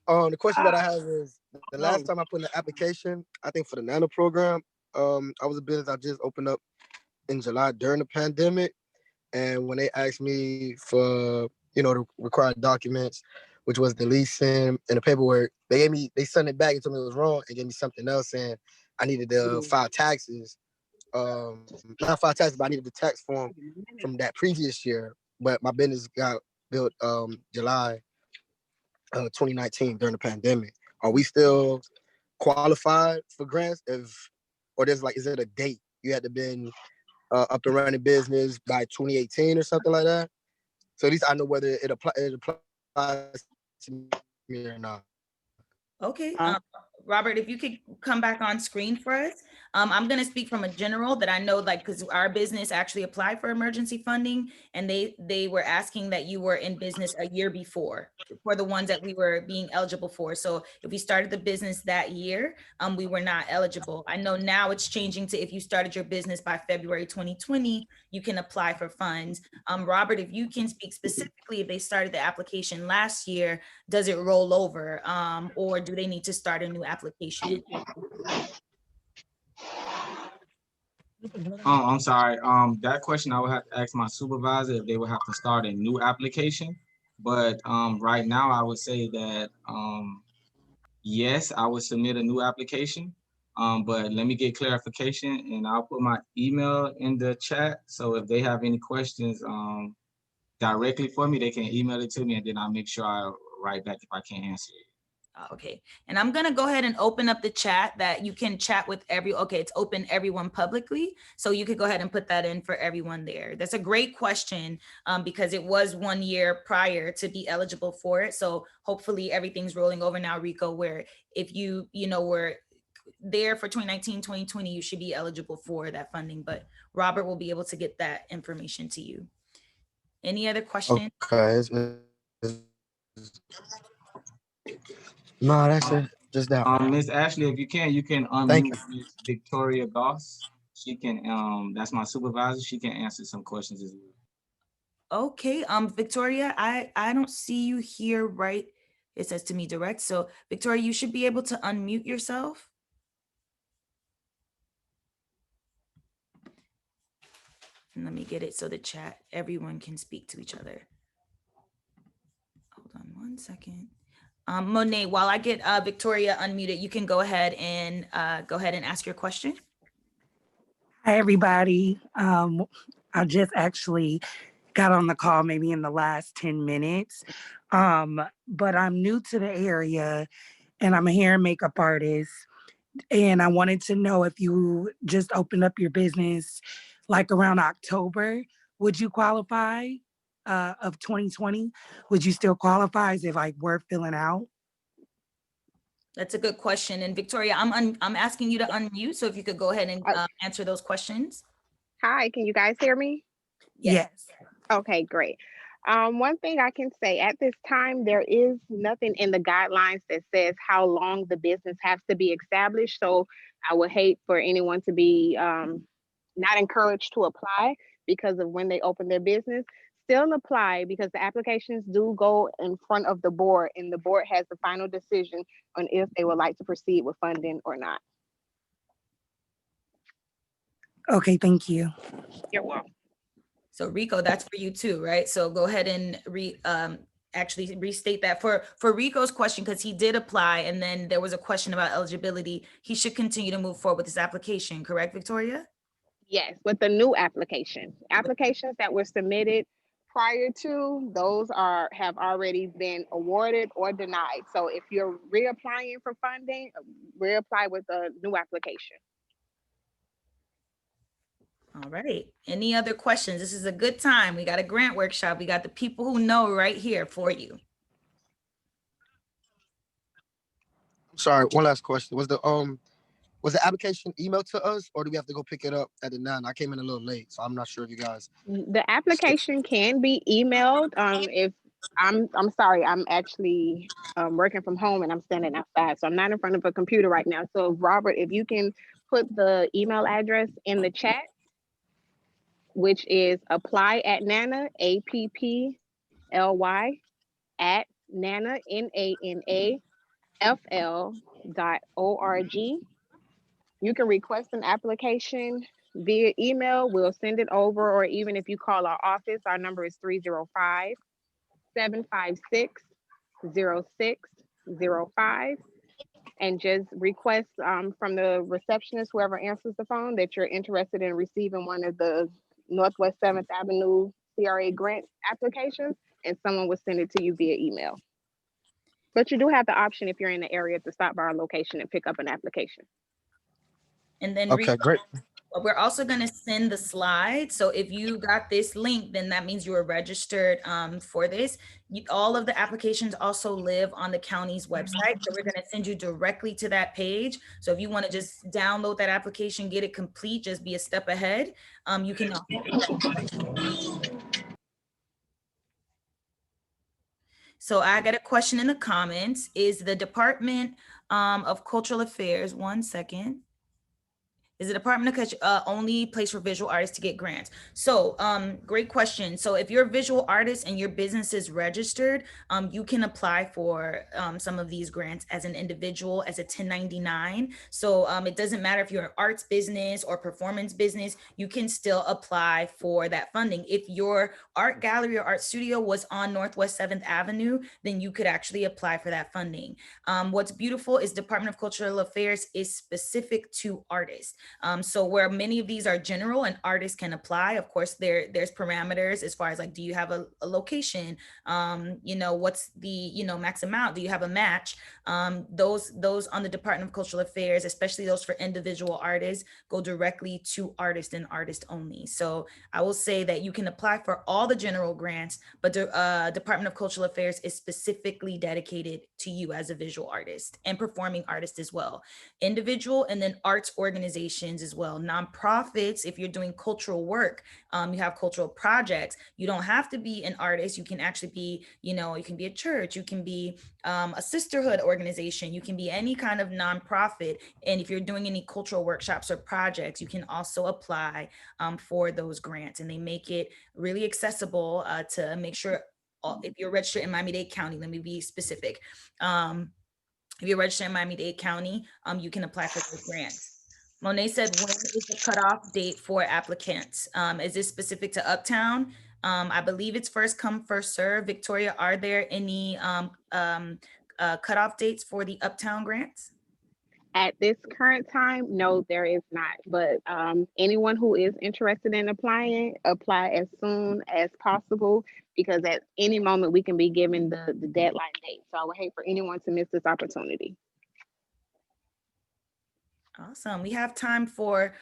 The question that I have is, the last time I put in an application, I think for the NANO program, I was a business I just opened up in July during the pandemic. And when they asked me for, the required documents, which was the leasing and the paperwork, they sent it back and told me it was wrong and gave me something else saying I needed to file taxes not filed taxes, but I needed the tax form from that previous year. But my business got built July 2019 during the pandemic. Are we still qualified for grants? Or there's like, is it a date you had to been up and running business by 2018 or something like that? So at least I know whether it applies to me or not. Okay, Robert, if you could come back on screen for us. I'm gonna speak from a general that I know, like, because our business actually applied for emergency funding, and they were asking that you were in business a year before for the ones that we were being eligible for. So if we started the business that year, we were not eligible. I know now it's changing to if you started your business by February 2020, you can apply for funds. Robert, if you can speak specifically, if they started the application last year, does it roll over, or do they need to start a new application? I'm sorry. That question I would have to ask my supervisor if they would have to start a new application. But right now I would say that yes, I would submit a new application. But let me get clarification, and I'll put my email in the chat. So if they have any questions directly for me, they can email it to me, and then I'll make sure I write back if I can't answer it. Okay, and I'm gonna go ahead and open up the chat that you can chat with okay, it's open everyone publicly. So you could go ahead and put that in for everyone there. That's a great question, because it was 1 year prior to be eligible for it. So hopefully everything's rolling over now, Rico, where if you were there for 2019, 2020, you should be eligible for that funding, but Robert will be able to get that information to you. Any other questions? Okay. No, that's it. Just that. Miss Ashley, if you can Thank unmute you. Miss Victoria Goss. She can, that's my supervisor. She can answer some questions as well. Okay, Victoria, I don't see you here, right? It says to me direct. So Victoria, you should be able to unmute yourself. And let me get it so the chat, everyone can speak to each other. Hold on one second. Monet, while I get Victoria unmuted, you can go ahead and ask your question. Hi, everybody. I just actually got on the call maybe in the last 10 minutes, but I'm new to the area and I'm a hair and makeup artist. And I wanted to know if you just opened up your business like around October, would you qualify of 2020? Would you still qualify? Is it like worth filling out? That's a good question. And Victoria, I'm asking you to unmute. So if you could go ahead and answer those questions. Hi, can you guys hear me? Yes. Okay, great. One thing I can say at this time, there is nothing in the guidelines that says how long the business has to be established. So I would hate for anyone to be not encouraged to apply because of when they open their business. Still apply because the applications do go in front of the board and the board has the final decision on if they would like to proceed with funding or not. Okay, thank you. You're welcome. So Rico, that's for you too, right? So go ahead and actually restate that for Rico's question, because he did apply and then there was a question about eligibility. He should continue to move forward with his application, correct, Victoria? Yes, with the new application. Applications that were submitted prior to, those have already been awarded or denied. So if you're reapplying for funding, reapply with a new application. All right. Any other questions? This is a good time. We got a grant workshop. We got the people who know right here for you. Sorry, one last question. Was the application emailed to us, or do we have to go pick it up at the 9? I came in a little late, so I'm not sure if you guys. The application can be emailed. If I'm sorry, I'm actually working from home and I'm standing outside, so I'm not in front of a computer right now. So Robert, if you can put the email address in the chat, which is apply at Nana, APPLY at Nana, NANAFL.org. You can request an application via email. We'll send it over, or even if you call our office, our number is 305-756-0605. and just request from the receptionist, whoever answers the phone, that you're interested in receiving one of the Northwest 7th Avenue CRA grant applications, and someone will send it to you via email. But you do have the option, if you're in the area, to stop by our location and pick up an application. And then Okay, great. we're also going to send the slides. So if you got this link, then that means you were registered for this. All of the applications also live on the county's website. So we're going to send you directly to that page. So if you want to just download that application, get it complete, just be a step ahead, you can. So I got a question in the comments. Is the Department of Cultural Affairs, one second. Is the Department of Culture only place for visual artists to get grants? So great question. So if you're a visual artist and your business is registered, you can apply for some of these grants as an individual, as a 1099. So it doesn't matter if you're an arts business or performance business, you can still apply for that funding. If your art gallery or art studio was on Northwest 7th Avenue, then you could actually apply for that funding. What's beautiful is Department of Cultural Affairs is specific to artists. So where many of these are general and artists can apply, of course, there's parameters as far as like, do you have a location? What's the, max amount? Do you have a match? Those on the Department of Cultural Affairs, especially those for individual artists, go directly to artists and artists only. So I will say that you can apply for all the general grants, but the Department of Cultural Affairs is specifically dedicated to you as a visual artist and performing artist as well. Individual and then arts organizations as well. Nonprofits, if you're doing cultural work, you have cultural projects, you don't have to be an artist. You can actually be, you can be a church, you can be a sisterhood organization, you can be any kind of nonprofit. And if you're doing any cultural workshops or projects, you can also apply for those grants, and they make it really accessible to make sure if you're registered in Miami-Dade County, let me be specific. If you're registered in Miami-Dade County, you can apply for those grants. Monet said, when is the cutoff date for applicants? Is this specific to Uptown? I believe it's first come, first serve. Victoria, are there any cutoff dates for the Uptown grants? At this current time, no, there is not. But anyone who is interested in applying, apply as soon as possible, because at any moment we can be given the deadline date. So I would hate for anyone to miss this opportunity. Awesome. We have time for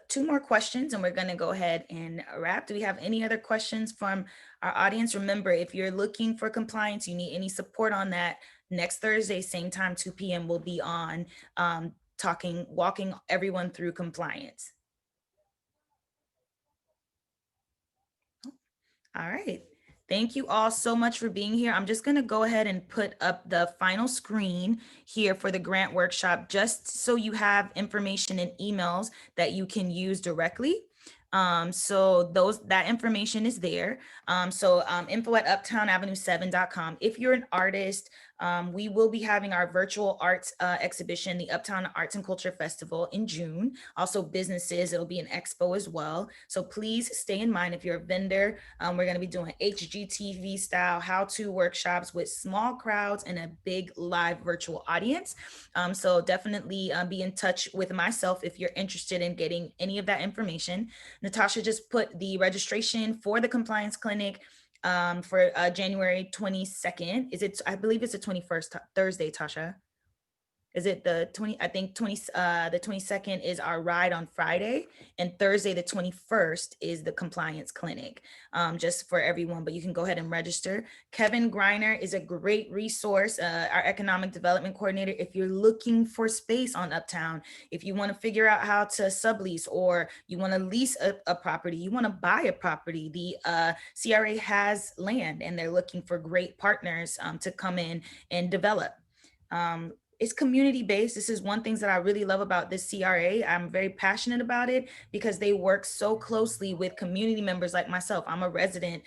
2 more questions, and we're going to go ahead and wrap. Do we have any other questions from our audience? Remember, if you're looking for compliance, you need any support on that, next Thursday, same time, 2 p.m. we'll be on walking everyone through compliance. All right. Thank you all so much for being here. I'm just going to go ahead and put up the final screen here for the grant workshop, just so you have information and emails that you can use directly. So that information is there. Info at uptownavenue7.com. If you're an artist, we will be having our virtual arts exhibition, the Uptown Arts and Culture Festival, in June. Also businesses, it'll be an expo as well. So please stay in mind if you're a vendor. We're going to be doing HGTV style how-to workshops with small crowds and a big live virtual audience. So definitely be in touch with myself if you're interested in getting any of that information. Natasha just put the registration for the compliance clinic for January 22nd. I believe it's the 21st Thursday, Tasha. Is it the 20? I think the 22nd is our ride on Friday, and Thursday the 21st is the compliance clinic, just for everyone. But you can go ahead and register. Kevin Greiner is a great resource, our economic development coordinator. If you're looking for space on Uptown, if you want to figure out how to sublease, or you want to lease a property, you want to buy a property, the CRA has land, and they're looking for great partners to come in and develop. It's community-based. This is one thing that I really love about this CRA. I'm very passionate about it because they work so closely with community members like myself. I'm a resident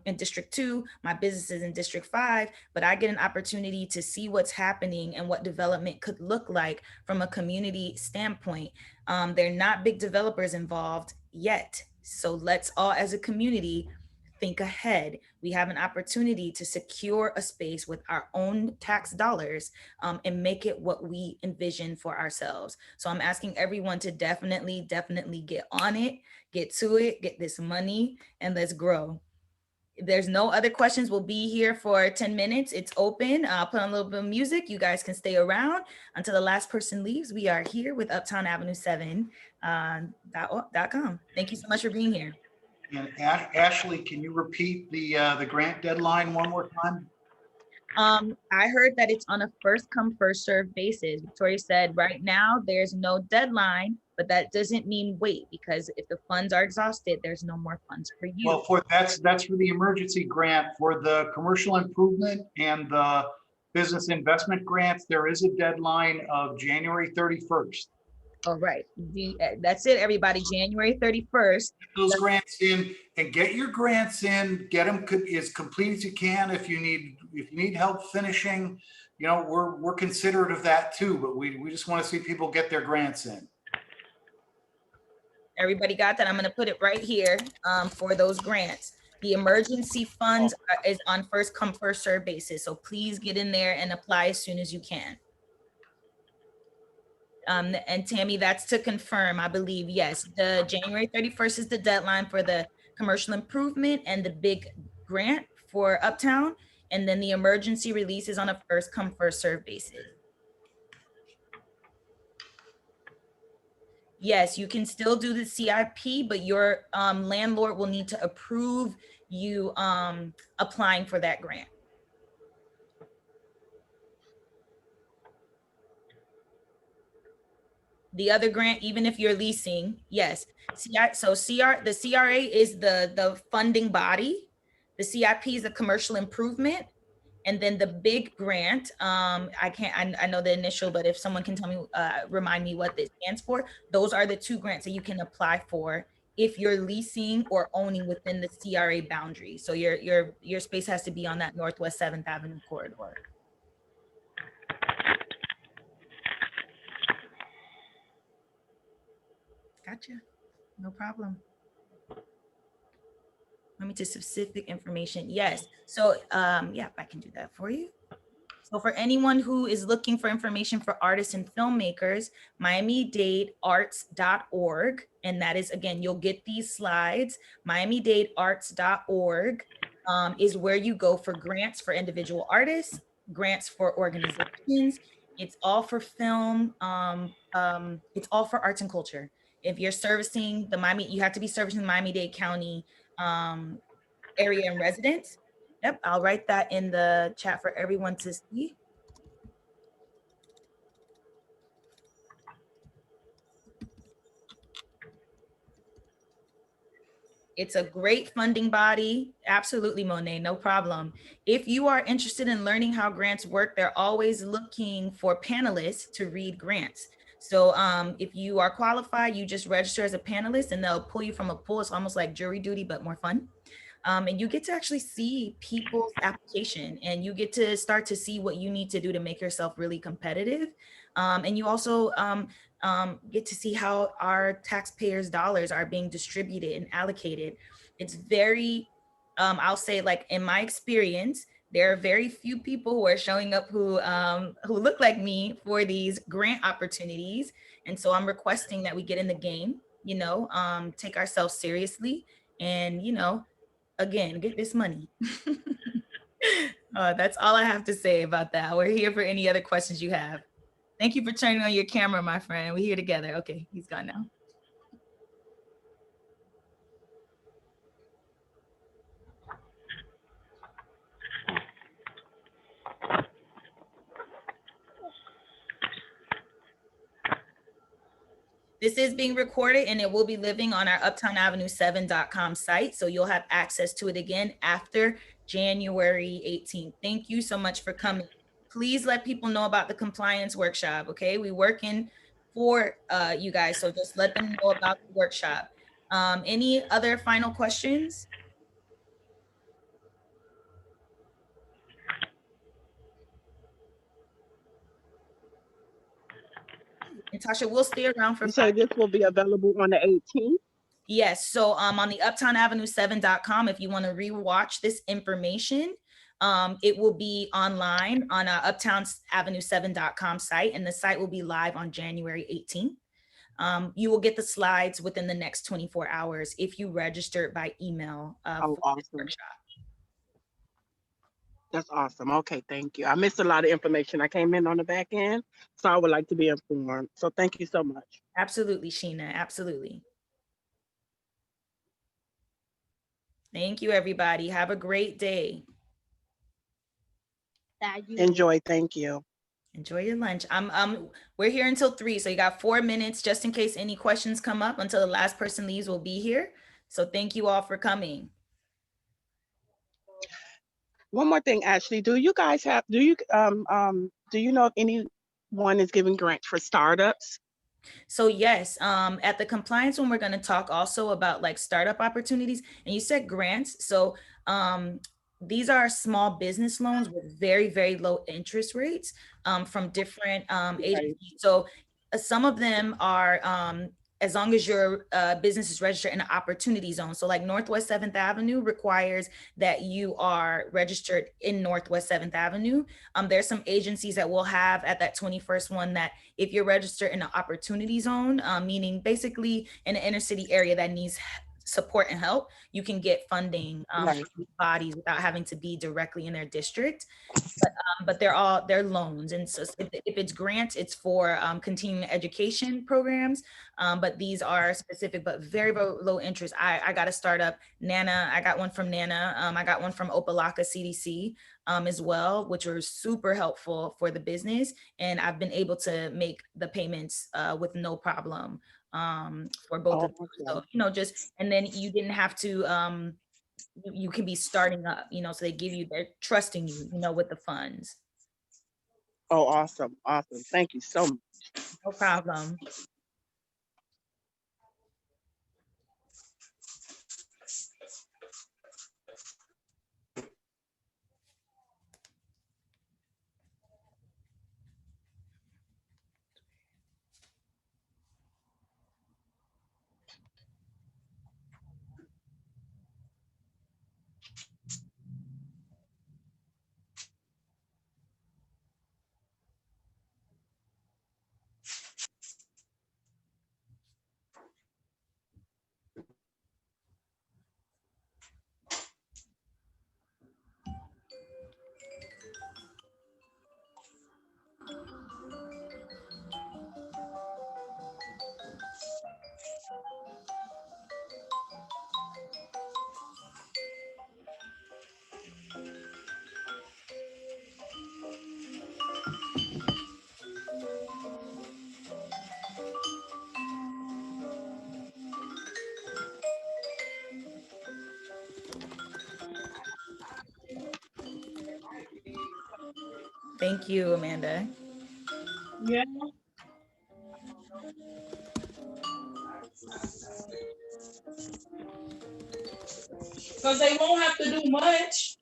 in District 2, my business is in District 5, but I get an opportunity to see what's happening and what development could look like from a community standpoint. They're not big developers involved yet. So let's all, as a community, think ahead. We have an opportunity to secure a space with our own tax dollars and make it what we envision for ourselves. So I'm asking everyone to definitely get on it, get to it, get this money, and let's grow. If there's no other questions, we'll be here for 10 minutes. It's open. I'll put on a little bit of music. You guys can stay around until the last person leaves. We are here with Uptown Avenue 7 .com. Thank you so much for being here. And Ashlee, can you repeat the grant deadline one more time? I heard that it's on a first come, first served basis. Victoria said right now there's no deadline, but that doesn't mean wait, because if the funds are exhausted, there's no more funds for you. Well, that's for the emergency grant. For the commercial improvement and the business investment grants, there is a deadline of January 31st. All right, that's it, everybody. January 31st. Those grants in and get your grants in. Get them as complete as you can. If you need help finishing, you know, we're considerate of that too. But we just want to see people get their grants in. Everybody got that? I'm going to put it right here for those grants. The emergency funds is on first come, first serve basis. So please get in there and apply as soon as you can. And Tammy, that's to confirm, I believe, yes, the January 31st is the deadline for the commercial improvement and the big grant for Uptown. And then the emergency release is on a first come, first serve basis. Yes, you can still do the CIP, but your landlord will need to approve you applying for that grant. The other grant, even if you're leasing, yes. The CRA is the funding body. The CIP is a commercial improvement. And then the big grant, I know the initial, but if someone can tell me, remind me what this stands for, those are the two grants that you can apply for if you're leasing or owning within the CRA boundary. So your space has to be on that Northwest 7th Avenue corridor. Gotcha, no problem. Let me just specific information. Yes, so yeah, I can do that for you. So for anyone who is looking for information for artists and filmmakers, Miami-Dade Arts.org. And that is, again, you'll get these slides. Miami-Dade Arts.org is where you go for grants for individual artists, grants for organizations. It's all for film. It's all for arts and culture. If you're servicing the you have to be servicing the Miami-Dade County area and residents. Yep, I'll write that in the chat for everyone to see. It's a great funding body. Absolutely, Monet, no problem. If you are interested in learning how grants work, they're always looking for panelists to read grants. So if you are qualified, you just register as a panelist and they'll pull you from a pool. It's almost like jury duty, but more fun. And you get to actually see people's application and you get to start to see what you need to do to make yourself really competitive. And you also get to see how our taxpayers' dollars are being distributed and allocated. It's very, I'll say, like in my experience, there are very few people who are showing up who look like me for these grant opportunities. And so I'm requesting that we get in the game, you know, take ourselves seriously and, you know, again, get this money. That's all I have to say about that. We're here for any other questions you have. Thank you for turning on your camera, my friend. We're here together. Okay, he's gone now. This is being recorded and it will be living on our uptownavenue7.com site. So you'll have access to it again after January 18th. Thank you so much for coming. Please let people know about the compliance workshop, okay? We're working for you guys, so just let them know about the workshop. Any other final questions? Natasha, we'll stay around for You say this will be available on the 18th? Yes, so on the uptownavenue7.com, if you want to rewatch this information, it will be online on uptownavenue7.com site, and the site will be live on January 18th. You will get the slides within the next 24 hours if you register by email Oh, for this awesome. workshop. That's awesome. Okay, thank you. I missed a lot of information. I came in on the back end, so I would like to be informed. So thank you so much. Absolutely, Sheena, absolutely. Thank you, everybody. Have a great day. Enjoy. Thank you. Enjoy your lunch. We're here until 3, so you got 4 minutes just in case any questions come up. Until the last person leaves, we'll be here. So thank you all for coming. One more thing, Ashley, do you know if anyone is giving grants for startups? So yes, at the compliance one, we're going to talk also about like startup opportunities. And you said grants. So these are small business loans with very, very low interest rates from different agencies. So some of them are as long as your business is registered in an opportunity zone. So like Northwest 7th Avenue requires that you are registered in Northwest 7th Avenue. There's some agencies that will have at that 21st one that if you're registered in an opportunity zone, meaning basically in an inner city area that needs support and help, you can get funding from these bodies without having to be directly in their district. But they're loans. And so if it's grants, it's for continuing education programs. But these are specific, but very, very low interest. I got a startup, Nana. I got one from Nana. I got one from Opalaka CDC as well, which were super helpful for the business. And I've been able to make the payments with no problem for both of them. So, and then you didn't have to, you can be starting up, so they're trusting you, with the funds. Oh, awesome. Awesome. Thank you so much. No problem. Thank you, Amanda. Yeah. Because they won't have to do much.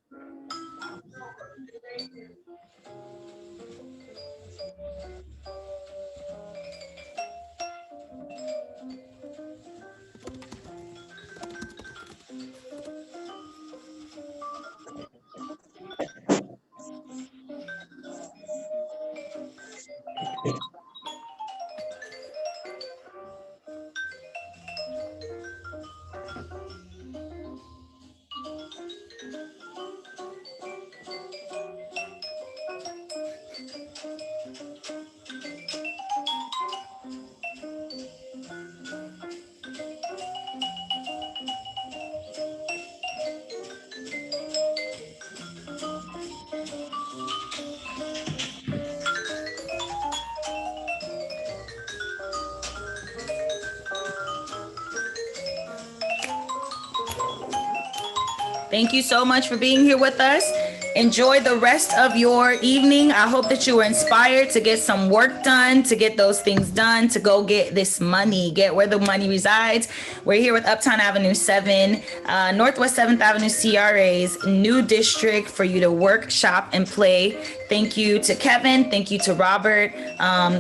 Thank you so much for being here with us. Enjoy the rest of your evening. I hope that you were inspired to get some work done, to get those things done, to go get this money, get where the money resides. We're here with Uptown Avenue 7, Northwest 7th Avenue CRA's new district for you to work, shop, and play. Thank you to Kevin. Thank you to Robert.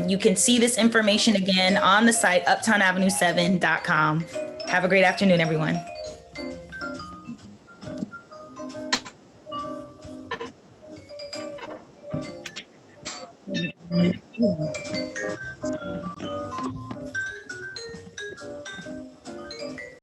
You can see this information again on the site, uptownavenue7.com. Have a great afternoon, everyone.